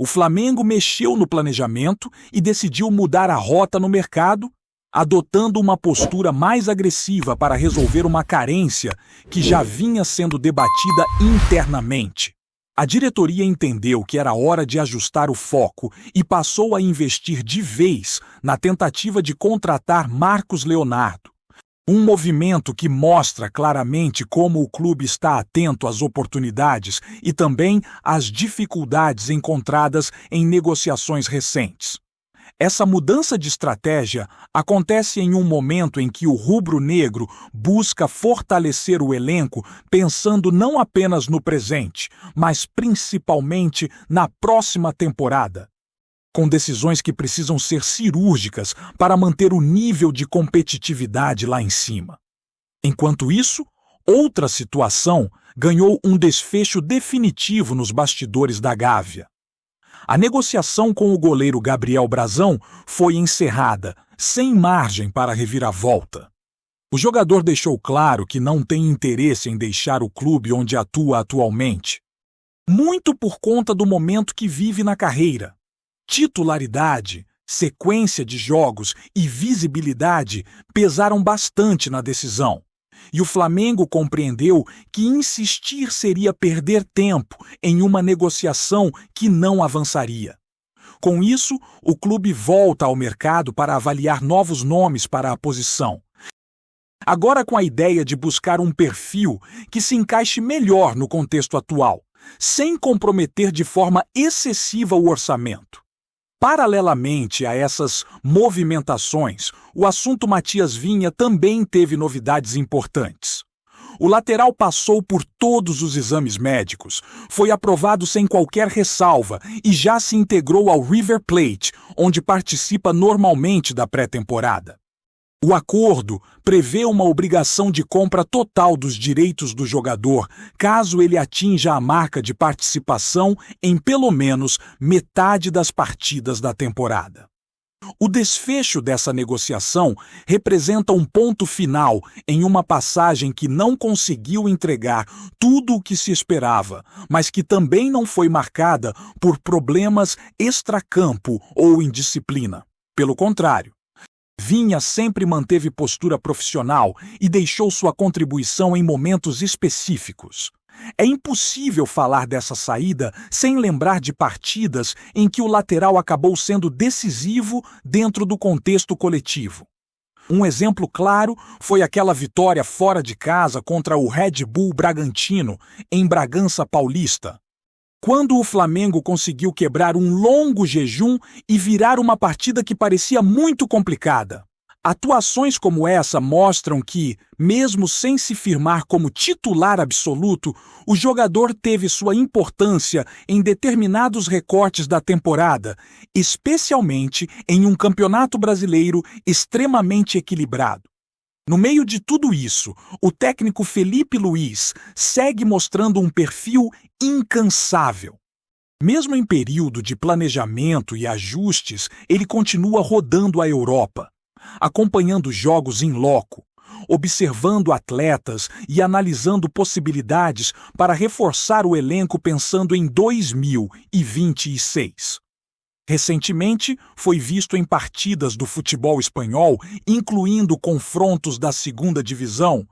O Flamengo mexeu no planejamento e decidiu mudar a rota no mercado, adotando uma postura mais agressiva para resolver uma carência que já vinha sendo debatida internamente. A diretoria entendeu que era hora de ajustar o foco e passou a investir de vez na tentativa de contratar Marcos Leonardo. Um movimento que mostra claramente como o clube está atento às oportunidades e também às dificuldades encontradas em negociações recentes. Essa mudança de estratégia acontece em um momento em que o rubro-negro busca fortalecer o elenco pensando não apenas no presente, mas principalmente na próxima temporada, com decisões que precisam ser cirúrgicas para manter o nível de competitividade lá em cima. Enquanto isso, outra situação ganhou um desfecho definitivo nos bastidores da Gávea. A negociação com o goleiro Gabriel Brazão foi encerrada, sem margem para reviravolta. O jogador deixou claro que não tem interesse em deixar o clube onde atua atualmente, muito por conta do momento que vive na carreira. Titularidade, sequência de jogos e visibilidade pesaram bastante na decisão. E o Flamengo compreendeu que insistir seria perder tempo em uma negociação que não avançaria. Com isso, o clube volta ao mercado para avaliar novos nomes para a posição. Agora com a ideia de buscar um perfil que se encaixe melhor no contexto atual, sem comprometer de forma excessiva o orçamento. Paralelamente a essas movimentações, o assunto Matias Vinha também teve novidades importantes. O lateral passou por todos os exames médicos, foi aprovado sem qualquer ressalva e já se integrou ao River Plate, onde participa normalmente da pré-temporada. O acordo prevê uma obrigação de compra total dos direitos do jogador, caso ele atinja a marca de participação em pelo menos metade das partidas da temporada. O desfecho dessa negociação representa um ponto final em uma passagem que não conseguiu entregar tudo o que se esperava, mas que também não foi marcada por problemas extracampo ou indisciplina. Pelo contrário, Vinha sempre manteve postura profissional e deixou sua contribuição em momentos específicos. É impossível falar dessa saída sem lembrar de partidas em que o lateral acabou sendo decisivo dentro do contexto coletivo. Um exemplo claro foi aquela vitória fora de casa contra o Red Bull Bragantino, em Bragança Paulista, quando o Flamengo conseguiu quebrar um longo jejum e virar uma partida que parecia muito complicada. Atuações como essa mostram que, mesmo sem se firmar como titular absoluto, o jogador teve sua importância em determinados recortes da temporada, especialmente em um campeonato brasileiro extremamente equilibrado. No meio de tudo isso, o técnico Felipe Luiz segue mostrando um perfil incansável. Mesmo em período de planejamento e ajustes, ele continua rodando a Europa, acompanhando jogos in loco, observando atletas e analisando possibilidades para reforçar o elenco pensando em 2026. Recentemente, foi visto em partidas do futebol espanhol, incluindo confrontos da segunda divisão,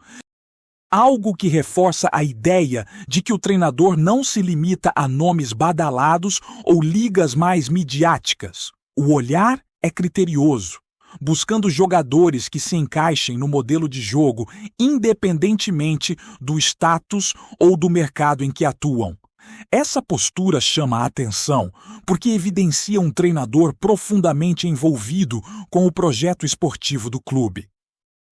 algo que reforça a ideia de que o treinador não se limita a nomes badalados ou ligas mais midiáticas. O olhar é criterioso, buscando jogadores que se encaixem no modelo de jogo, independentemente do status ou do mercado em que atuam. Essa postura chama a atenção porque evidencia um treinador profundamente envolvido com o projeto esportivo do clube.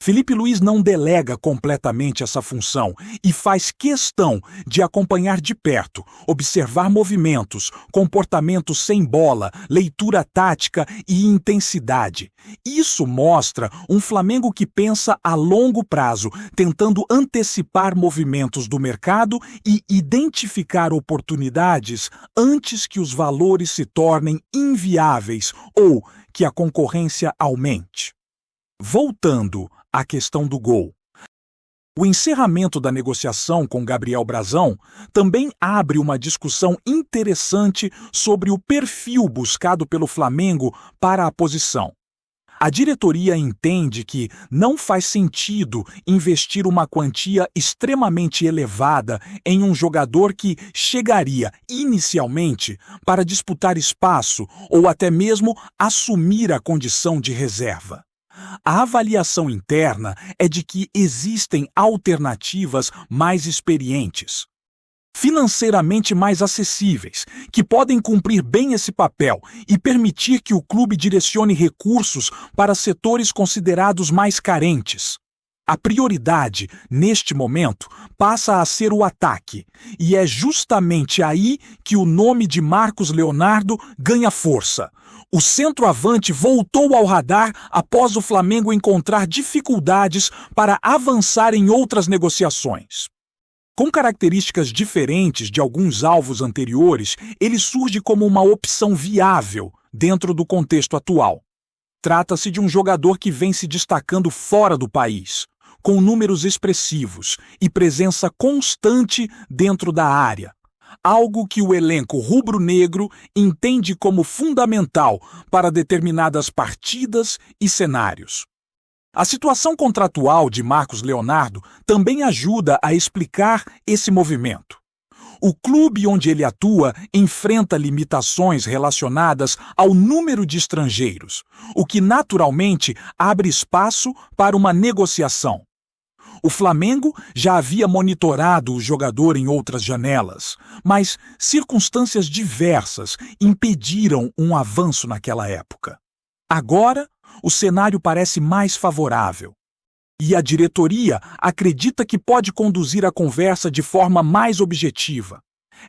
Felipe Luiz não delega completamente essa função e faz questão de acompanhar de perto, observar movimentos, comportamentos sem bola, leitura tática e intensidade. Isso mostra um Flamengo que pensa a longo prazo, tentando antecipar movimentos do mercado e identificar oportunidades antes que os valores se tornem inviáveis ou que a concorrência aumente. Voltando à questão do gol. O encerramento da negociação com Gabriel Brazão também abre uma discussão interessante sobre o perfil buscado pelo Flamengo para a posição. A diretoria entende que não faz sentido investir uma quantia extremamente elevada em um jogador que chegaria inicialmente para disputar espaço ou até mesmo assumir a condição de reserva. A avaliação interna é de que existem alternativas mais experientes, financeiramente mais acessíveis, que podem cumprir bem esse papel e permitir que o clube direcione recursos para setores considerados mais carentes. A prioridade, neste momento, passa a ser o ataque, e é justamente aí que o nome de Marcos Leonardo ganha força. O centroavante voltou ao radar após o Flamengo encontrar dificuldades para avançar em outras negociações. Com características diferentes de alguns alvos anteriores, ele surge como uma opção viável dentro do contexto atual. Trata-se de um jogador que vem se destacando fora do país, com números expressivos e presença constante dentro da área, algo que o elenco rubro-negro entende como fundamental para determinadas partidas e cenários. A situação contratual de Marcos Leonardo também ajuda a explicar esse movimento. O clube onde ele atua enfrenta limitações relacionadas ao número de estrangeiros, o que naturalmente abre espaço para uma negociação. O Flamengo já havia monitorado o jogador em outras janelas, mas circunstâncias diversas impediram um avanço naquela época. Agora, o cenário parece mais favorável. E a diretoria acredita que pode conduzir a conversa de forma mais objetiva.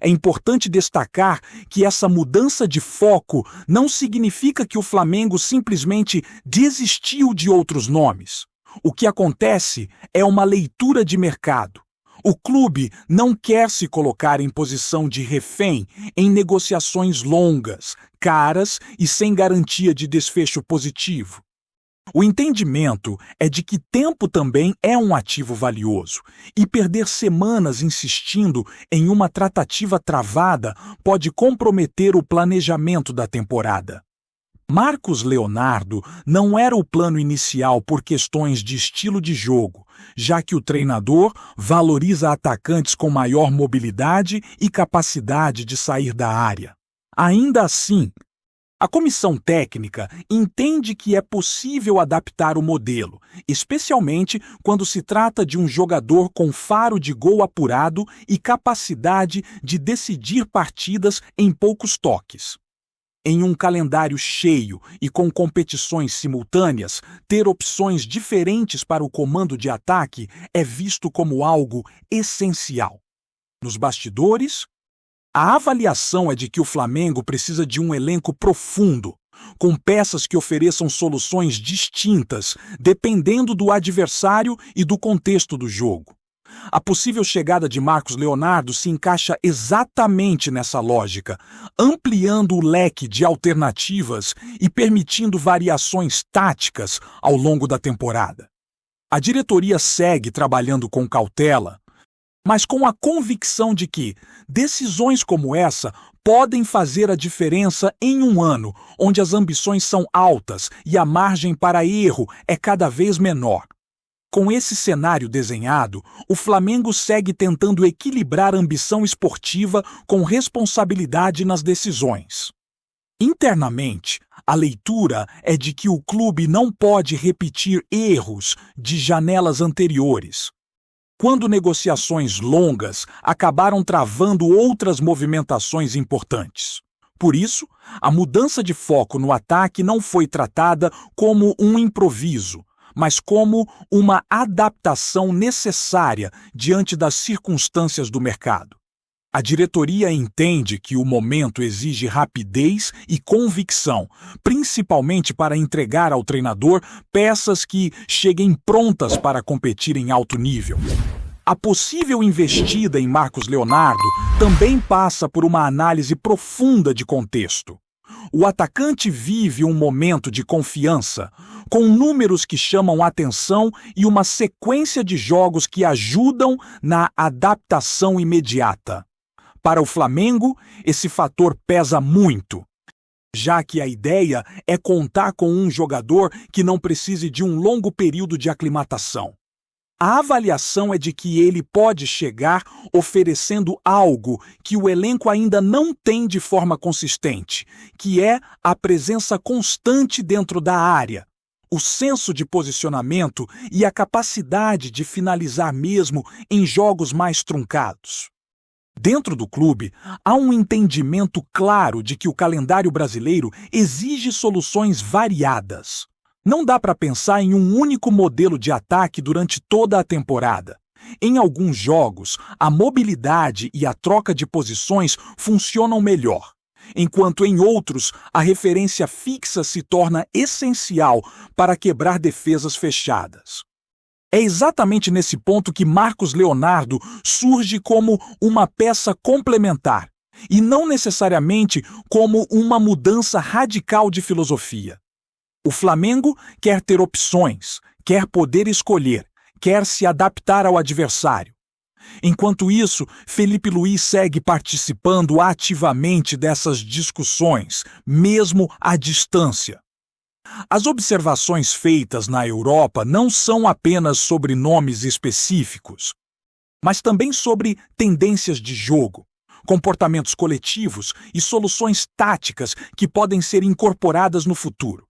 É importante destacar que essa mudança de foco não significa que o Flamengo simplesmente desistiu de outros nomes. O que acontece é uma leitura de mercado. O clube não quer se colocar em posição de refém em negociações longas, caras e sem garantia de desfecho positivo. O entendimento é de que tempo também é um ativo valioso, e perder semanas insistindo em uma tratativa travada pode comprometer o planejamento da temporada. Marcos Leonardo não era o plano inicial por questões de estilo de jogo, já que o treinador valoriza atacantes com maior mobilidade e capacidade de sair da área. Ainda assim, a comissão técnica entende que é possível adaptar o modelo, especialmente quando se trata de um jogador com faro de gol apurado e capacidade de decidir partidas em poucos toques. Em um calendário cheio e com competições simultâneas, ter opções diferentes para o comando de ataque é visto como algo essencial. Nos bastidores, a avaliação é de que o Flamengo precisa de um elenco profundo, com peças que ofereçam soluções distintas, dependendo do adversário e do contexto do jogo. A possível chegada de Marcos Leonardo se encaixa exatamente nessa lógica, ampliando o leque de alternativas e permitindo variações táticas ao longo da temporada. A diretoria segue trabalhando com cautela, mas com a convicção de que decisões como essa podem fazer a diferença em um ano onde as ambições são altas e a margem para erro é cada vez menor. Com esse cenário desenhado, o Flamengo segue tentando equilibrar a ambição esportiva com responsabilidade nas decisões. Internamente, a leitura é de que o clube não pode repetir erros de janelas anteriores, quando negociações longas acabaram travando outras movimentações importantes. Por isso, a mudança de foco no ataque não foi tratada como um improviso, mas como uma adaptação necessária diante das circunstâncias do mercado. A diretoria entende que o momento exige rapidez e convicção, principalmente para entregar ao treinador peças que cheguem prontas para competir em alto nível. A possível investida em Marcos Leonardo também passa por uma análise profunda de contexto. O atacante vive um momento de confiança, com números que chamam atenção e uma sequência de jogos que ajudam na adaptação imediata. Para o Flamengo, esse fator pesa muito, já que a ideia é contar com um jogador que não precise de um longo período de aclimatação. A avaliação é de que ele pode chegar oferecendo algo que o elenco ainda não tem de forma consistente, que é a presença constante dentro da área, o senso de posicionamento e a capacidade de finalizar mesmo em jogos mais truncados. Dentro do clube, há um entendimento claro de que o calendário brasileiro exige soluções variadas. Não dá para pensar em um único modelo de ataque durante toda a temporada. Em alguns jogos, a mobilidade e a troca de posições funcionam melhor, enquanto em outros, a referência fixa se torna essencial para quebrar defesas fechadas. É exatamente nesse ponto que Marcos Leonardo surge como uma peça complementar, e não necessariamente como uma mudança radical de filosofia. O Flamengo quer ter opções, quer poder escolher, quer se adaptar ao adversário. Enquanto isso, Felipe Luiz segue participando ativamente dessas discussões, mesmo à distância. As observações feitas na Europa não são apenas sobre nomes específicos, mas também sobre tendências de jogo, comportamentos coletivos e soluções táticas que podem ser incorporadas no futuro.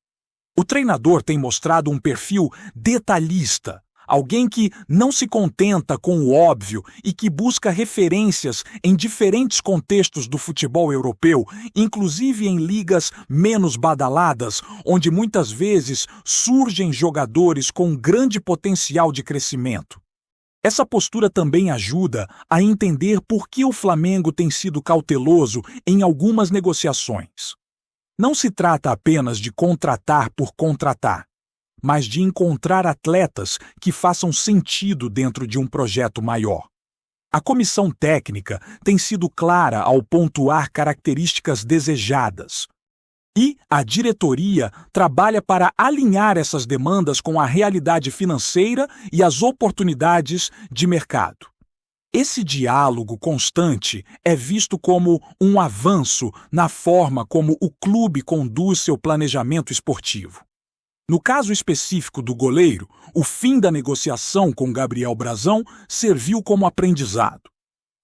O treinador tem mostrado um perfil detalhista, alguém que não se contenta com o óbvio e que busca referências em diferentes contextos do futebol europeu, inclusive em ligas menos badaladas, onde muitas vezes surgem jogadores com grande potencial de crescimento. Essa postura também ajuda a entender por que o Flamengo tem sido cauteloso em algumas negociações. Não se trata apenas de contratar por contratar, mas de encontrar atletas que façam sentido dentro de um projeto maior. A comissão técnica tem sido clara ao pontuar características desejadas. E a diretoria trabalha para alinhar essas demandas com a realidade financeira e as oportunidades de mercado. Esse diálogo constante é visto como um avanço na forma como o clube conduz seu planejamento esportivo. No caso específico do goleiro, o fim da negociação com Gabriel Brazão serviu como aprendizado.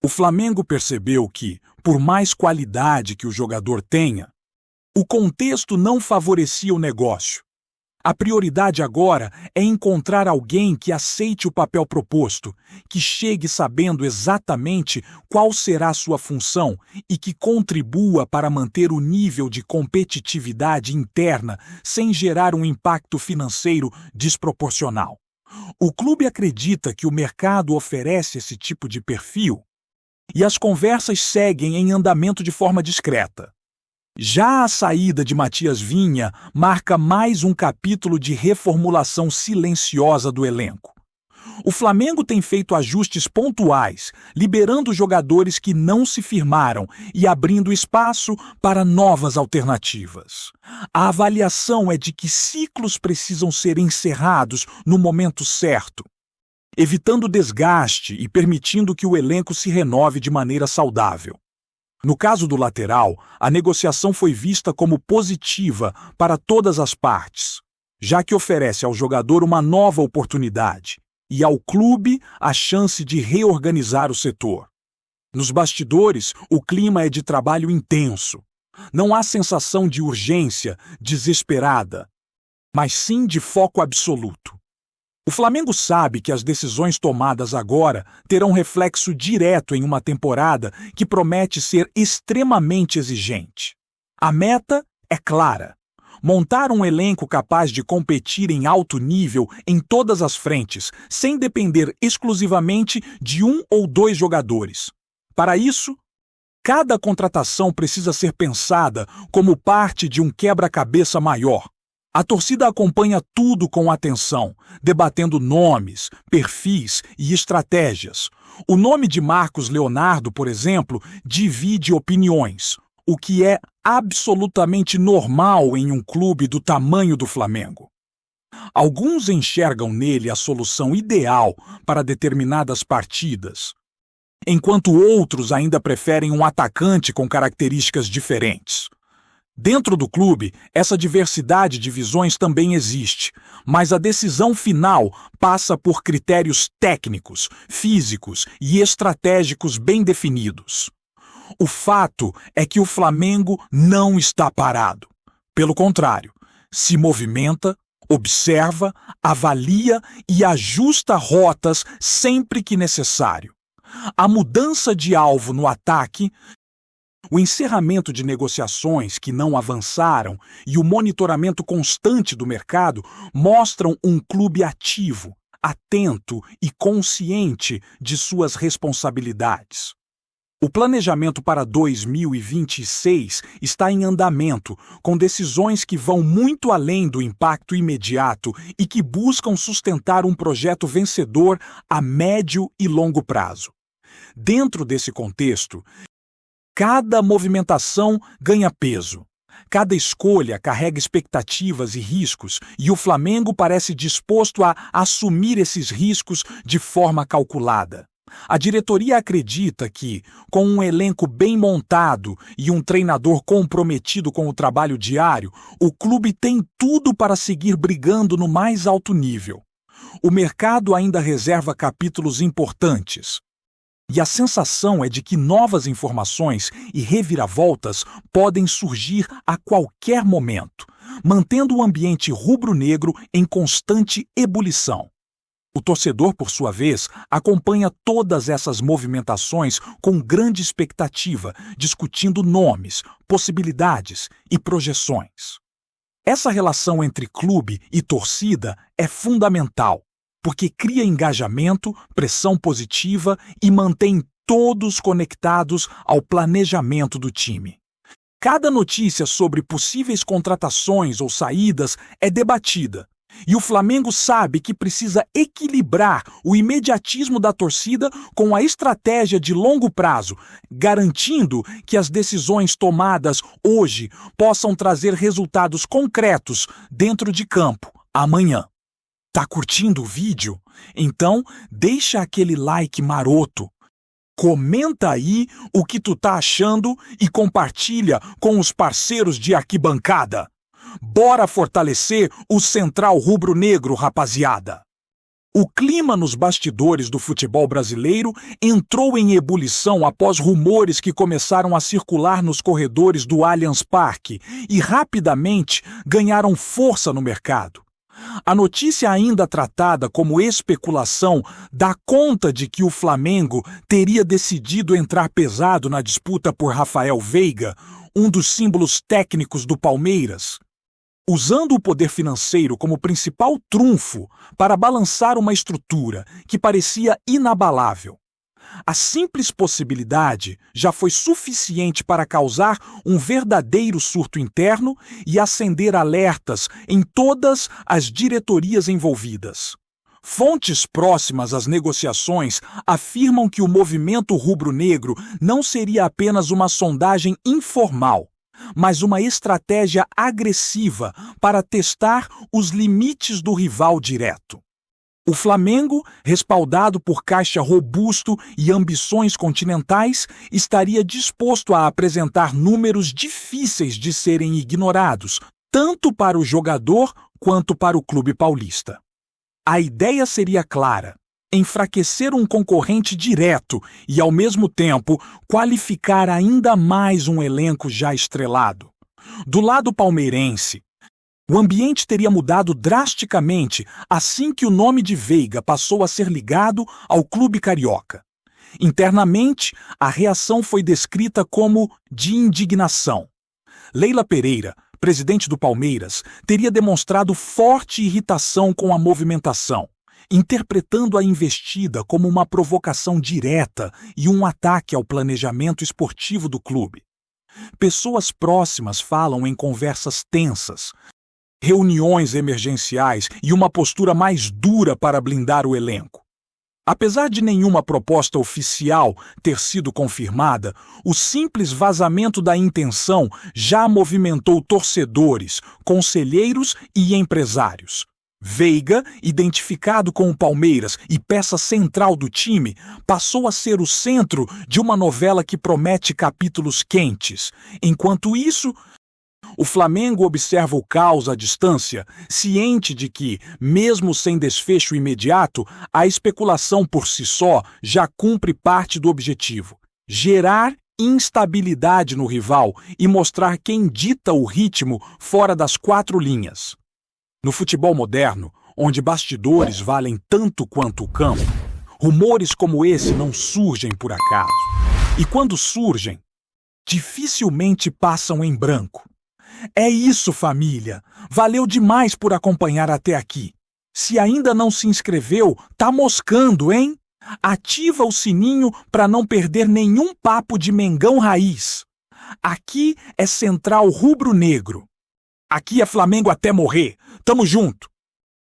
O Flamengo percebeu que, por mais qualidade que o jogador tenha, o contexto não favorecia o negócio. A prioridade agora é encontrar alguém que aceite o papel proposto, que chegue sabendo exatamente qual será a sua função e que contribua para manter o nível de competitividade interna sem gerar um impacto financeiro desproporcional. O clube acredita que o mercado oferece esse tipo de perfil e as conversas seguem em andamento de forma discreta. Já a saída de Matias Vinha marca mais um capítulo de reformulação silenciosa do elenco. O Flamengo tem feito ajustes pontuais, liberando jogadores que não se firmaram e abrindo espaço para novas alternativas. A avaliação é de que ciclos precisam ser encerrados no momento certo, evitando desgaste e permitindo que o elenco se renove de maneira saudável. No caso do lateral, a negociação foi vista como positiva para todas as partes, já que oferece ao jogador uma nova oportunidade e ao clube a chance de reorganizar o setor. Nos bastidores, o clima é de trabalho intenso. Não há sensação de urgência desesperada, mas sim de foco absoluto. O Flamengo sabe que as decisões tomadas agora terão reflexo direto em uma temporada que promete ser extremamente exigente. A meta é clara: montar um elenco capaz de competir em alto nível em todas as frentes, sem depender exclusivamente de um ou dois jogadores. Para isso, cada contratação precisa ser pensada como parte de um quebra-cabeça maior. A torcida acompanha tudo com atenção, debatendo nomes, perfis e estratégias. O nome de Marcos Leonardo, por exemplo, divide opiniões. o que é absolutamente normal em um clube do tamanho do Flamengo. Alguns enxergam nele a solução ideal para determinadas partidas, enquanto outros ainda preferem um atacante com características diferentes. Dentro do clube, essa diversidade de visões também existe, mas a decisão final passa por critérios técnicos, físicos e estratégicos bem definidos. O fato é que o Flamengo não está parado. Pelo contrário, se movimenta, observa, avalia e ajusta rotas sempre que necessário. A mudança de alvo no ataque, o encerramento de negociações que não avançaram e o monitoramento constante do mercado mostram um clube ativo, atento e consciente de suas responsabilidades. O planejamento para 2026 está em andamento, com decisões que vão muito além do impacto imediato e que buscam sustentar um projeto vencedor a médio e longo prazo. Dentro desse contexto, cada movimentação ganha peso. Cada escolha carrega expectativas e riscos, e o Flamengo parece disposto a assumir esses riscos de forma calculada. A diretoria acredita que, com um elenco bem montado e um treinador comprometido com o trabalho diário, o clube tem tudo para seguir brigando no mais alto nível. O mercado ainda reserva capítulos importantes. E a sensação é de que novas informações e reviravoltas podem surgir a qualquer momento, mantendo o ambiente rubro-negro em constante ebulição. O torcedor, por sua vez, acompanha todas essas movimentações com grande expectativa, discutindo nomes, possibilidades e projeções. Essa relação entre clube e torcida é fundamental, porque cria engajamento, pressão positiva e mantém todos conectados ao planejamento do time. Cada notícia sobre possíveis contratações ou saídas é debatida, e o Flamengo sabe que precisa equilibrar o imediatismo da torcida com a estratégia de longo prazo, garantindo que as decisões tomadas hoje possam trazer resultados concretos dentro de campo amanhã. Tá curtindo o vídeo? Então, deixa aquele like maroto. Comenta aí o que tu tá achando e compartilha com os parceiros de arquibancada. Bora fortalecer o Central Rubro-Negro, rapaziada! O clima nos bastidores do futebol brasileiro entrou em ebulição após rumores que começaram a circular nos corredores do Allianz Parque e rapidamente ganharam força no mercado. A notícia, ainda tratada como especulação, dá conta de que o Flamengo teria decidido entrar pesado na disputa por Rafael Veiga, um dos símbolos técnicos do Palmeiras, usando o poder financeiro como principal trunfo para balançar uma estrutura que parecia inabalável. A simples possibilidade já foi suficiente para causar um verdadeiro surto interno e acender alertas em todas as diretorias envolvidas. Fontes próximas às negociações afirmam que o movimento rubro-negro não seria apenas uma sondagem informal, mas uma estratégia agressiva para testar os limites do rival direto. O Flamengo, respaldado por caixa robusto e ambições continentais, estaria disposto a apresentar números difíceis de serem ignorados, tanto para o jogador quanto para o clube paulista. A ideia seria clara: enfraquecer um concorrente direto e, ao mesmo tempo, qualificar ainda mais um elenco já estrelado. Do lado palmeirense, o ambiente teria mudado drasticamente assim que o nome de Veiga passou a ser ligado ao clube carioca. Internamente, a reação foi descrita como de indignação. Leila Pereira, presidente do Palmeiras, teria demonstrado forte irritação com a movimentação, interpretando a investida como uma provocação direta e um ataque ao planejamento esportivo do clube. Pessoas próximas falam em conversas tensas, reuniões emergenciais e uma postura mais dura para blindar o elenco. Apesar de nenhuma proposta oficial ter sido confirmada, o simples vazamento da intenção já movimentou torcedores, conselheiros e empresários. Veiga, identificado com o Palmeiras e peça central do time, passou a ser o centro de uma novela que promete capítulos quentes. Enquanto isso, o Flamengo observa o caos à distância, ciente de que, mesmo sem desfecho imediato, a especulação por si só já cumpre parte do objetivo: gerar instabilidade no rival e mostrar quem dita o ritmo fora das quatro linhas. No futebol moderno, onde bastidores valem tanto quanto o campo, rumores como esse não surgem por acaso. E quando surgem, dificilmente passam em branco. É isso, família. Valeu demais por acompanhar até aqui. Se ainda não se inscreveu, tá moscando, hein? Ativa o sininho para não perder nenhum papo de Mengão Raiz. Aqui é Central Rubro Negro. Aqui é Flamengo até morrer. Tamo junto.